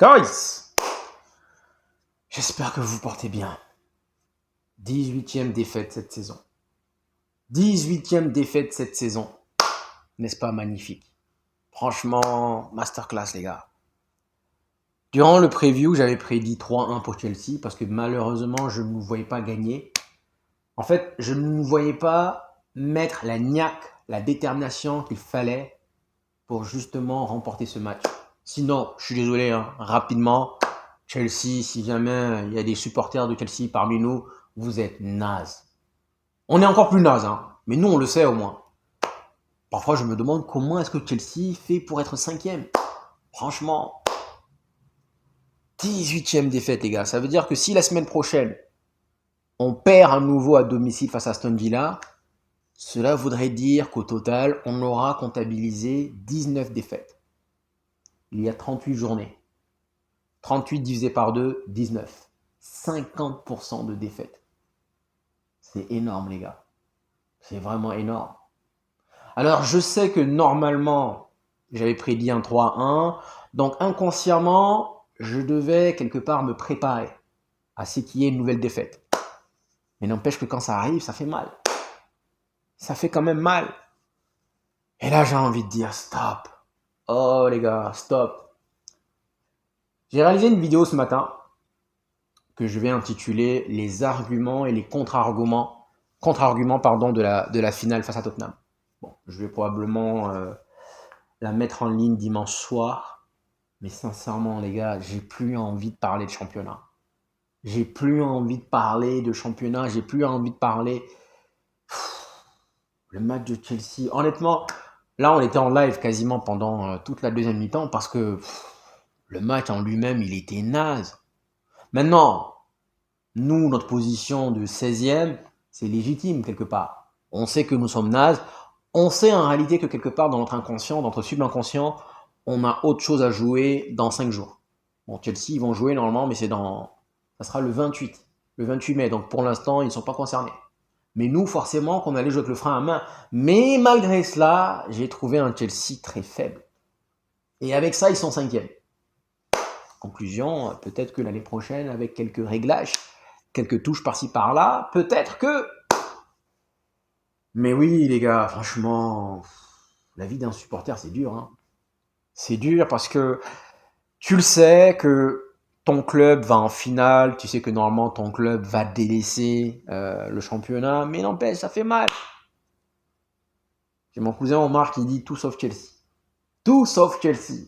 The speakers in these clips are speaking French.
Guys, j'espère que vous vous portez bien. 18e défaite cette saison. 18e défaite cette saison. N'est-ce pas magnifique? Franchement, masterclass les gars. Durant le preview, j'avais prédit 3-1 pour Chelsea parce que malheureusement, je ne nous voyais pas gagner. En fait, je ne nous voyais pas mettre la niaque, la détermination qu'il fallait pour justement remporter ce match. Sinon, je suis désolé, rapidement, Chelsea, si jamais il y a des supporters de Chelsea parmi nous, vous êtes nazes. On est encore plus nazes, mais nous on le sait au moins. Parfois je me demande comment est-ce que Chelsea fait pour être 5e. Franchement, 18e défaite les gars. Ça veut dire que si la semaine prochaine, on perd à nouveau à domicile face à Aston Villa, cela voudrait dire qu'au total, on aura comptabilisé 19 défaites. Il y a 38 journées. 38 divisé par 2, 19. 50% de défaites. C'est énorme, les gars. C'est vraiment énorme. Alors, je sais que normalement, j'avais prédit un 3-1. Donc, inconsciemment, je devais quelque part me préparer à ce qu'il y ait une nouvelle défaite. Mais n'empêche que quand ça arrive, ça fait mal. Ça fait quand même mal. Et là, j'ai envie de dire stop. Oh, les gars, stop. J'ai réalisé une vidéo ce matin que je vais intituler les arguments et les contre-arguments de la finale face à Tottenham. Bon, je vais probablement la mettre en ligne dimanche soir, mais sincèrement les gars, j'ai plus envie de parler de championnat. J'ai plus envie de parler de championnat, j'ai plus envie de parler le match de Chelsea. Honnêtement, là on était en live quasiment pendant toute la deuxième mi-temps parce que le match en lui-même, il était naze. Maintenant, nous, notre position de 16e, c'est légitime quelque part. On sait que nous sommes nazes. On sait en réalité que quelque part dans notre inconscient, dans notre subinconscient, on a autre chose à jouer dans 5 jours. Bon, Chelsea, ils vont jouer normalement, mais ça sera le 28 mai. Donc pour l'instant, ils ne sont pas concernés. Mais nous, forcément, qu'on allait jouer avec le frein à main. Mais malgré cela, j'ai trouvé un Chelsea très faible. Et avec ça, ils sont 5e. Conclusion, peut-être que l'année prochaine, avec quelques réglages, quelques touches par-ci par-là, peut-être que... Mais oui, les gars, franchement, la vie d'un supporter, c'est dur. C'est dur parce que tu le sais que ton club va en finale, tu sais que normalement ton club va délaisser le championnat, mais n'empêche, ça fait mal. J'ai mon cousin Omar qui dit tout sauf Chelsea. Tout sauf Chelsea.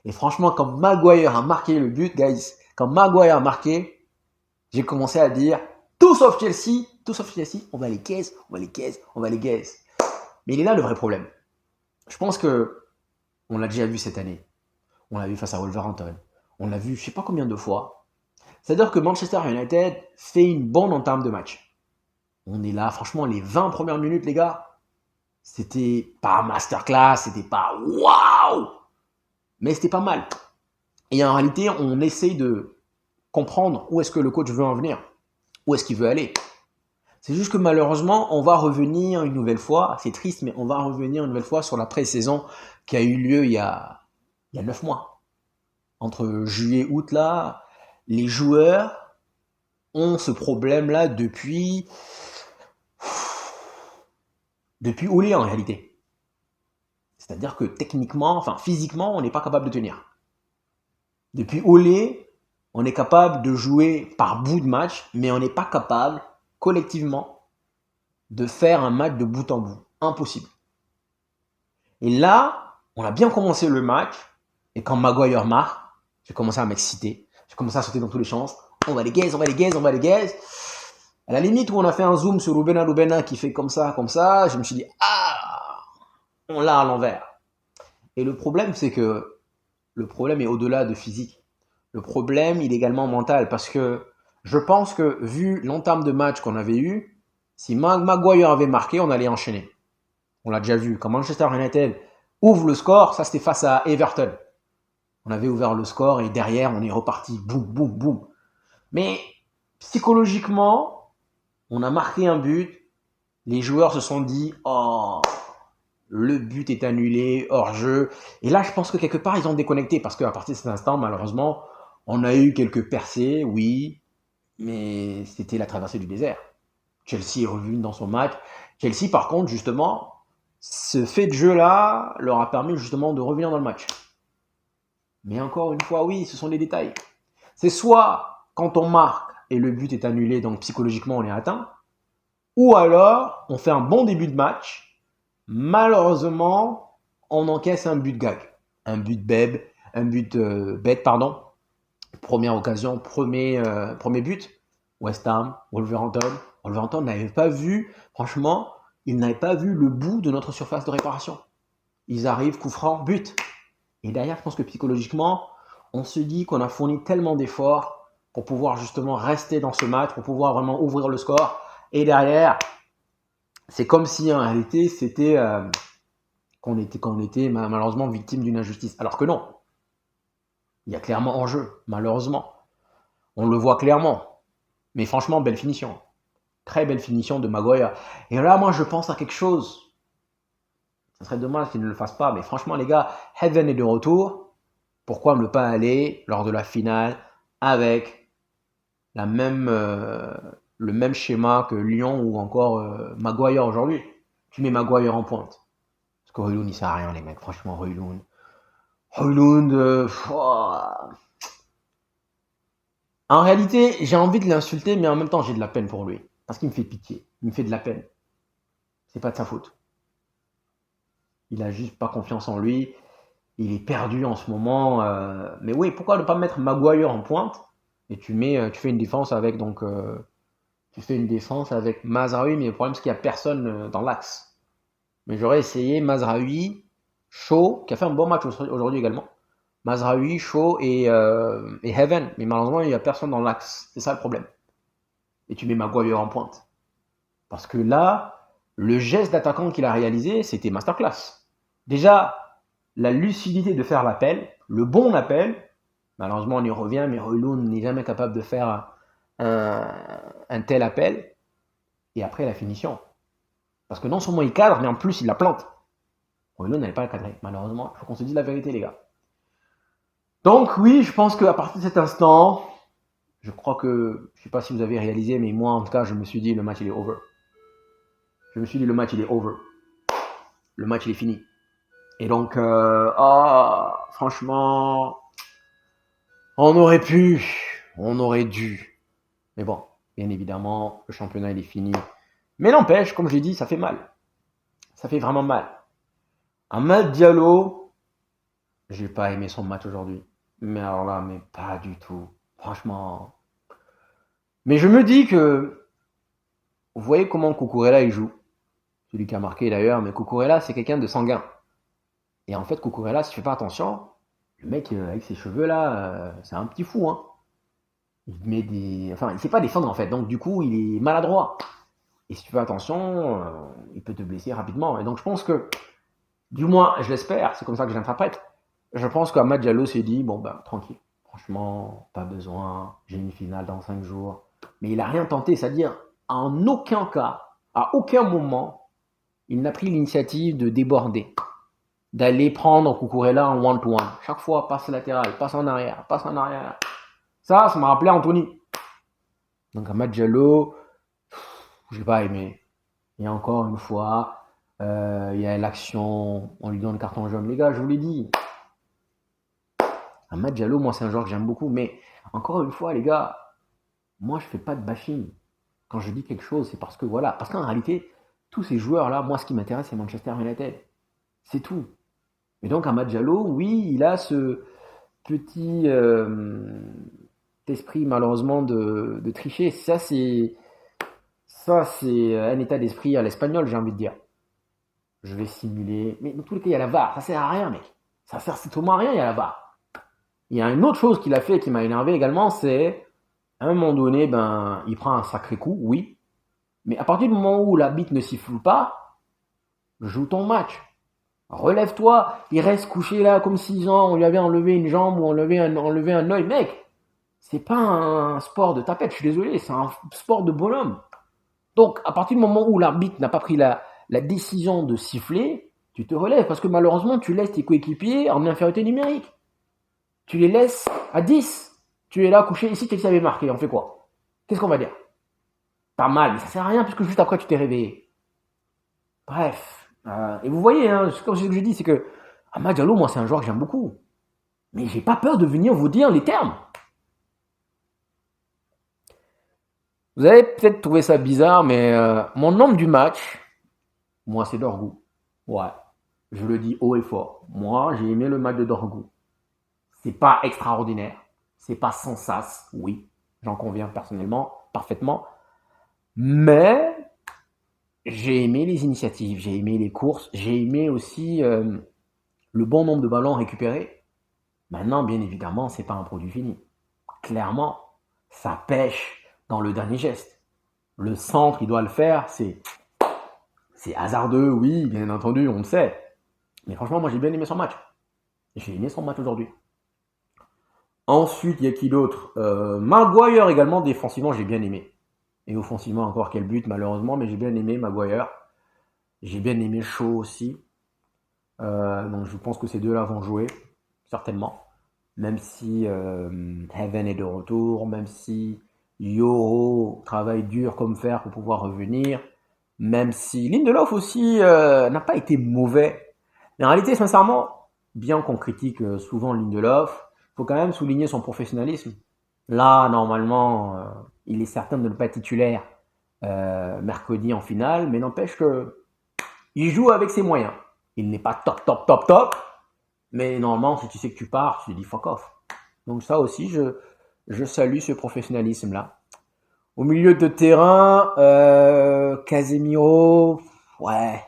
Et franchement, quand Maguire a marqué le but, guys, quand Maguire a marqué, j'ai commencé à dire tout sauf Chelsea, on va les caisses, on va les caisses, on va les caisses. Mais il est là le vrai problème. Je pense que on l'a déjà vu cette année. On l'a vu face à Wolverhampton. On l'a vu je sais pas combien de fois. C'est-à-dire que Manchester United fait une bonne entame de match. On est là, franchement, les 20 premières minutes, les gars, c'était pas masterclass, c'était pas waouh, mais c'était pas mal. Et en réalité, on essaye de comprendre où est-ce que le coach veut en venir, où est-ce qu'il veut aller. C'est juste que malheureusement, on va revenir une nouvelle fois, c'est triste, mais on va revenir une nouvelle fois sur la pré-saison qui a eu lieu il y a 9 mois. Entre juillet et août, là, les joueurs ont ce problème-là depuis Olé en réalité. C'est-à-dire que techniquement, enfin physiquement, on n'est pas capable de tenir. Depuis Olé, on est capable de jouer par bout de match, mais on n'est pas capable, collectivement, de faire un match de bout en bout. Impossible. Et là, on a bien commencé le match, et quand Maguire marque, j'ai commencé à m'exciter. J'ai commencé à sauter dans tous les champs. On va les gaze, on va les gaze, on va les gaze. À la limite où on a fait un zoom sur Rubena qui fait comme ça, je me suis dit, on l'a à l'envers. Et le problème, c'est que le problème est au-delà de physique. Le problème, il est également mental, parce que je pense que, vu l'entame de match qu'on avait eu, si Maguire avait marqué, on allait enchaîner. On l'a déjà vu. Quand Manchester United ouvre le score, ça c'était face à Everton. On avait ouvert le score et derrière, on est reparti. Boum, boum, boum. Mais psychologiquement, on a marqué un but. Les joueurs se sont dit, oh, le but est annulé, hors-jeu. Et là, je pense que quelque part, ils ont déconnecté parce qu'à partir de cet instant, malheureusement, on a eu quelques percées, oui, mais c'était la traversée du désert. Chelsea est revenu dans son match. Chelsea, par contre, justement, ce fait de jeu-là leur a permis justement de revenir dans le match. Mais encore une fois, oui, ce sont les détails. C'est soit quand on marque et le but est annulé, donc psychologiquement on est atteint, ou alors on fait un bon début de match, malheureusement on encaisse un but de gag, un but bête, bête, pardon. Première occasion, premier but, West Ham, Wolverhampton. Wolverhampton n'avait pas vu, franchement, ils n'avaient pas vu le bout de notre surface de réparation. Ils arrivent, coup franc, but. Et derrière, je pense que psychologiquement, on se dit qu'on a fourni tellement d'efforts pour pouvoir justement rester dans ce match, pour pouvoir vraiment ouvrir le score. Et derrière, c'est comme si en réalité, c'était qu'on était malheureusement victime d'une injustice. Alors que non, il y a clairement enjeu, malheureusement. On le voit clairement. Mais franchement, belle finition. Très belle finition de Maguire. Et là, moi, je pense à quelque chose. Ce serait dommage qu'il ne le fasse pas. Mais franchement, les gars, Heaven est de retour. Pourquoi ne pas aller lors de la finale avec le même schéma que Lyon ou encore Maguire aujourd'hui? Tu mets Maguire en pointe. Parce que Højlund, il sert à rien, les mecs. Franchement, Højlund. En réalité, j'ai envie de l'insulter, mais en même temps, j'ai de la peine pour lui. Parce qu'il me fait pitié. Il me fait de la peine. C'est pas de sa faute. Il a juste pas confiance en lui. Il est perdu en ce moment. Mais oui, pourquoi ne pas mettre Maguire en pointe et tu fais une défense avec tu fais une défense avec Mazraoui, mais le problème c'est qu'il n'y a personne dans l'axe. Mais j'aurais essayé Mazraoui, Shaw, qui a fait un bon match aujourd'hui également. Mazraoui, Shaw et Heaven. Mais malheureusement, il n'y a personne dans l'axe. C'est ça le problème. Et tu mets Maguire en pointe. Parce que là, le geste d'attaquant qu'il a réalisé, c'était masterclass. Déjà, la lucidité de faire l'appel, le bon appel, malheureusement on y revient, mais Højlund n'est jamais capable de faire un tel appel. Et après la finition. Parce que non seulement il cadre, mais en plus il la plante. Højlund n'avait pas la cadrer, malheureusement. Il faut qu'on se dise la vérité, les gars. Donc oui, je pense qu'à partir de cet instant, je crois que, je ne sais pas si vous avez réalisé, mais moi en tout cas, je me suis dit le match il est over. Je me suis dit le match il est over. Le match il est fini. Et donc, franchement, on aurait dû. Mais bon, bien évidemment, le championnat il est fini. Mais n'empêche, comme je l'ai dit, ça fait mal. Ça fait vraiment mal. Amad Diallo, j'ai pas aimé son match aujourd'hui. Mais alors là, mais pas du tout. Franchement. Mais je me dis que, vous voyez comment Cucurella il joue. Celui qui a marqué d'ailleurs, mais Cucurella c'est quelqu'un de sanguin. Et en fait, Cucurella, si tu fais pas attention, le mec avec ses cheveux là, c'est un petit fou, hein. Il sait pas défendre en fait, donc du coup, il est maladroit. Et si tu fais attention, il peut te blesser rapidement. Et donc je pense que, du moins, je l'espère, c'est comme ça que je l'interprète. Je pense qu'Amad Diallo s'est dit, bon ben, tranquille. Franchement, pas besoin, j'ai une finale dans 5 jours. Mais il a rien tenté, c'est-à-dire, en aucun cas, à aucun moment, il n'a pris l'initiative de déborder, d'aller prendre Cucurella en one-to-one. Chaque fois, passe latéral, passe en arrière, passe en arrière. Ça m'a rappelé Anthony. Donc Amad Diallo, je l'ai pas aimé. Et encore une fois, il y a l'action, on lui donne le carton jaune. Les gars, je vous l'ai dit. Amad Diallo, moi, c'est un joueur que j'aime beaucoup. Mais encore une fois, les gars, moi, je fais pas de bashing. Quand je dis quelque chose, c'est parce que voilà. Parce qu'en réalité, tous ces joueurs-là, moi, ce qui m'intéresse, c'est Manchester United. C'est tout. Et donc, Amad Diallo, oui, il a ce petit esprit, malheureusement, de tricher. Ça, c'est un état d'esprit à l'espagnol, j'ai envie de dire. Je vais simuler. Mais dans tous les cas, il y a la VAR. Ça sert à rien, mec. Ça sert strictement à rien, il y a la VAR. Il y a une autre chose qu'il a fait qui m'a énervé également, c'est à un moment donné, ben, il prend un sacré coup, oui. Mais à partir du moment où la bite ne siffle pas, joue ton match. Relève-toi. Il reste couché là comme si on lui avait enlevé une jambe ou enlevé un œil. Mec, c'est pas un sport de tapette, je suis désolé, c'est un sport de bonhomme. Donc, à partir du moment où l'arbitre n'a pas pris la décision de siffler, Tu te relèves parce que malheureusement, tu laisses tes coéquipiers en infériorité numérique. Tu les laisses à 10. Tu es là couché ici, tu savais marquer. On fait quoi? Qu'est-ce qu'on va dire? T'as mal, mais ça sert à rien puisque juste après tu t'es réveillé. Bref. Et vous voyez, hein, comme ce que je dis, c'est que Amad Diallo, moi, c'est un joueur que j'aime beaucoup. Mais j'ai pas peur de venir vous dire les termes. Vous avez peut-être trouvé ça bizarre, mais mon homme du match, moi, c'est Dorgu. Ouais. Je le dis haut et fort. Moi, j'ai aimé le match de Dorgu. C'est pas extraordinaire. C'est pas sans sas, oui. J'en conviens personnellement, parfaitement. Mais j'ai aimé les initiatives, j'ai aimé les courses, j'ai aimé aussi le bon nombre de ballons récupérés. Maintenant, bien évidemment, c'est pas un produit fini. Clairement, ça pêche dans le dernier geste. Le centre, il doit le faire, c'est hasardeux, oui, bien entendu, on le sait. Mais franchement, moi, j'ai bien aimé son match. J'ai aimé son match aujourd'hui. Ensuite, il y a qui d'autre Maguire également, défensivement, j'ai bien aimé. Et offensivement, encore quel but, malheureusement, mais j'ai bien aimé Maguire. J'ai bien aimé Shaw aussi. Donc je pense que ces deux-là vont jouer, certainement. Même si Heaven est de retour, même si Yoro travaille dur comme fer pour pouvoir revenir, même si Lindelof aussi n'a pas été mauvais. Mais en réalité, sincèrement, bien qu'on critique souvent Lindelof, il faut quand même souligner son professionnalisme. Là, normalement, il est certain de ne pas être titulaire mercredi en finale, mais n'empêche que il joue avec ses moyens. Il n'est pas top, top, top, top, mais normalement, si tu sais que tu pars, tu te dis fuck off. Donc ça aussi, je salue ce professionnalisme-là. Au milieu de terrain, Casemiro, ouais.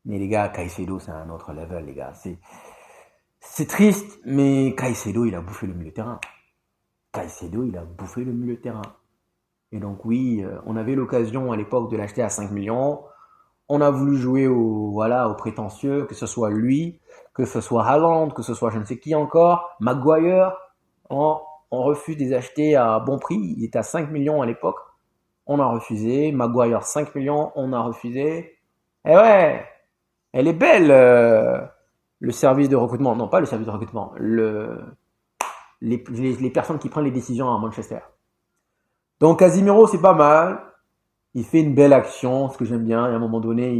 Mais les gars, Caicedo, c'est un autre level, les gars. C'est triste, mais Caicedo, il a bouffé le milieu de terrain. Caicedo, il a bouffé le milieu de terrain. Et donc oui, on avait l'occasion à l'époque de l'acheter à 5 millions. On a voulu jouer au prétentieux, que ce soit lui, que ce soit Haaland, que ce soit je ne sais qui encore, Maguire. On refuse de les acheter à bon prix. Il était à 5 millions à l'époque. On a refusé. Maguire 5 millions, on a refusé. Et ouais, elle est belle, le service de recrutement. Non, pas le service de recrutement. Les personnes qui prennent les décisions à Manchester. Donc Casemiro, c'est pas mal. Il fait une belle action, ce que j'aime bien. Et à un moment donné,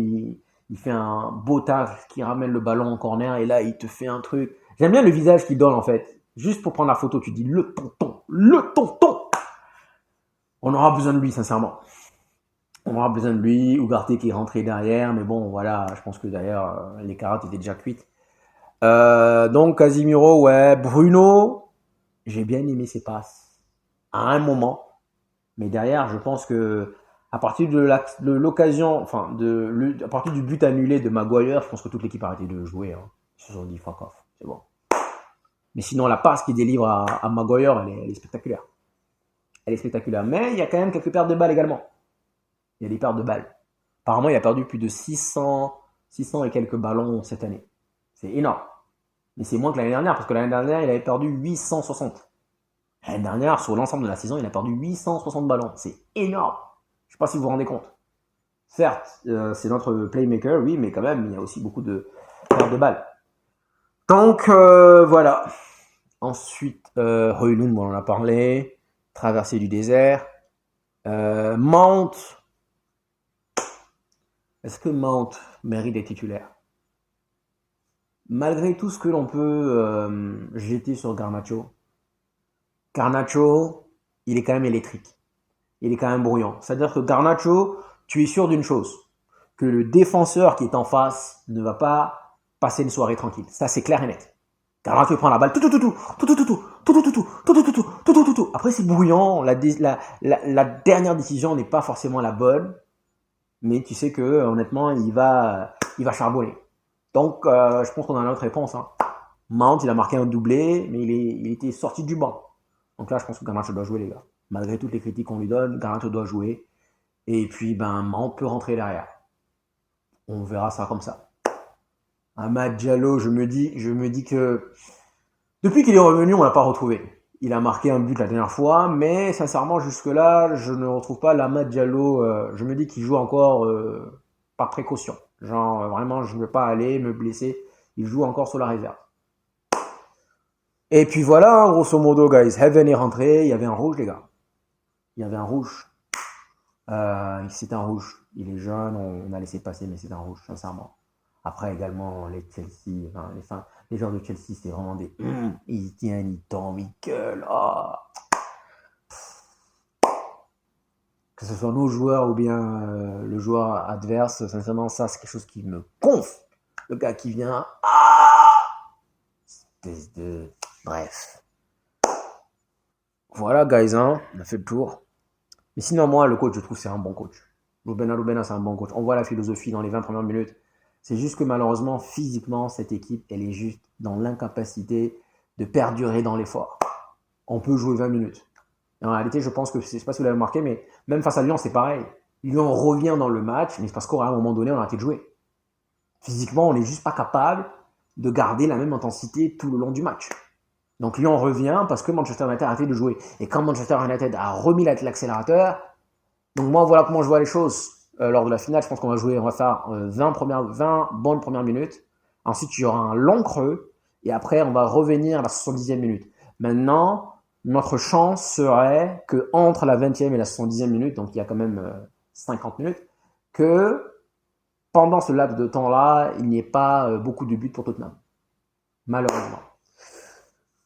il fait un beau tacle qui ramène le ballon en corner. Et là, il te fait un truc. J'aime bien le visage qu'il donne, en fait. Juste pour prendre la photo, tu dis le tonton, le tonton. On aura besoin de lui, sincèrement. On aura besoin de lui. Ugarte qui est rentré derrière. Mais bon, voilà, je pense que d'ailleurs, les carottes étaient déjà cuites. Donc, Casemiro, ouais. Bruno, j'ai bien aimé ses passes. À un moment. Mais derrière, je pense que à partir de l'occasion, enfin, à partir du but annulé de Maguire, je pense que toute l'équipe a arrêté de jouer. Hein. Ils se sont dit fuck off, c'est bon. Mais sinon, la passe qu'il délivre à Maguire, elle est spectaculaire. Elle est spectaculaire. Mais il y a quand même quelques pertes de balles également. Il y a des pertes de balles. Apparemment, il a perdu plus de 600 et quelques ballons cette année. C'est énorme. Mais c'est moins que l'année dernière, parce que l'année dernière, il avait perdu 860. L'année dernière, sur l'ensemble de la saison, il a perdu 860 ballons. C'est énorme. Je ne sais pas si vous vous rendez compte. Certes, c'est notre playmaker, oui, mais quand même, il y a aussi beaucoup de pertes de balles. Donc, voilà. Ensuite, Højlund, on en a parlé. Traversée du désert. Mount. Est-ce que Mount mérite d'être titulaire? Malgré tout ce que l'on peut jeter sur Garnacho, il est quand même électrique. Il est quand même brouillant. C'est-à-dire que Garnacho, tu es sûr d'une chose, que le défenseur qui est en face ne va pas passer une soirée tranquille. Ça, c'est clair et net. Garnacho prend la balle, Après, c'est brouillant. La dernière décision n'est pas forcément la bonne, mais tu sais que honnêtement, il va charbonner. Donc, je pense qu'on a notre réponse. Hein. Mount, il a marqué un doublé, mais il était sorti du banc. Donc là, je pense que Garnacho doit jouer, les gars. Malgré toutes les critiques qu'on lui donne, Garnacho doit jouer. Et puis, Mount peut rentrer derrière. On verra ça comme ça. Amad Diallo, je me dis que depuis qu'il est revenu, on l'a pas retrouvé. Il a marqué un but la dernière fois, mais sincèrement, jusque-là, je ne retrouve pas l'Amad Diallo. Je me dis qu'il joue encore par précaution. Genre, vraiment, je ne veux pas aller me blesser. Il joue encore sur la réserve. Et puis voilà, grosso modo, guys. Heaven est rentré. Il y avait un rouge, les gars. Il y avait un rouge. C'est un rouge. Il est jeune, on a laissé passer, mais c'est un rouge, sincèrement. Après, également, les Chelsea, les joueurs de Chelsea, c'est vraiment des. Ils tiennent, ils tombent, ils gueulent. Oh. Que ce soit nos joueurs ou bien le joueur adverse, sincèrement, ça, c'est quelque chose qui me gonfle. Le gars qui vient. Espèce de. Bref. Voilà, guys, hein, on a fait le tour. Mais sinon, moi, le coach, je trouve que c'est un bon coach. Lubena, c'est un bon coach. On voit la philosophie dans les 20 premières minutes. C'est juste que malheureusement, physiquement, cette équipe, elle est juste dans l'incapacité de perdurer dans l'effort. On peut jouer 20 minutes. Et en réalité, je pense que, je ne sais pas si vous l'avez remarqué, mais même face à Lyon, c'est pareil. Lyon revient dans le match, mais c'est parce qu'à un moment donné, on a arrêté de jouer. Physiquement, on n'est juste pas capable de garder la même intensité tout le long du match. Donc Lyon revient parce que Manchester United a arrêté de jouer. Et quand Manchester United a remis l'accélérateur, donc moi voilà comment je vois les choses lors de la finale. Je pense qu'on va faire 20 bonnes premières minutes. Ensuite il y aura un long creux et après on va revenir à la 70e minute. Maintenant, notre chance serait que entre la 20e et la 70e minute, donc il y a quand même 50 minutes, que pendant ce laps de temps-là, il n'y ait pas beaucoup de buts pour Tottenham. Malheureusement.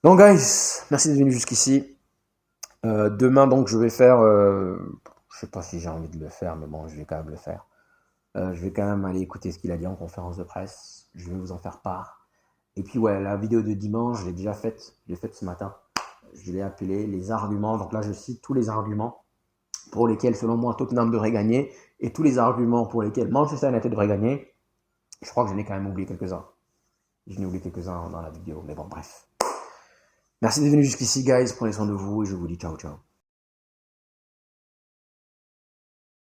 Donc guys, merci d'être venu jusqu'ici. Demain donc je vais faire, je sais pas si j'ai envie de le faire, mais bon je vais quand même le faire. Je vais quand même aller écouter ce qu'il a dit en conférence de presse. Je vais vous en faire part. Et puis ouais, la vidéo de dimanche, je l'ai déjà faite. Je l'ai faite ce matin. Je l'ai appelé les arguments. Donc là je cite tous les arguments pour lesquels selon moi Tottenham devrait gagner et tous les arguments pour lesquels Manchester United devrait gagner. Je crois que j'en ai quand même oublié quelques-uns. J'en ai oublié quelques-uns dans la vidéo, mais bon bref. Merci d'être venu jusqu'ici, guys. Prenez soin de vous et je vous dis ciao, ciao.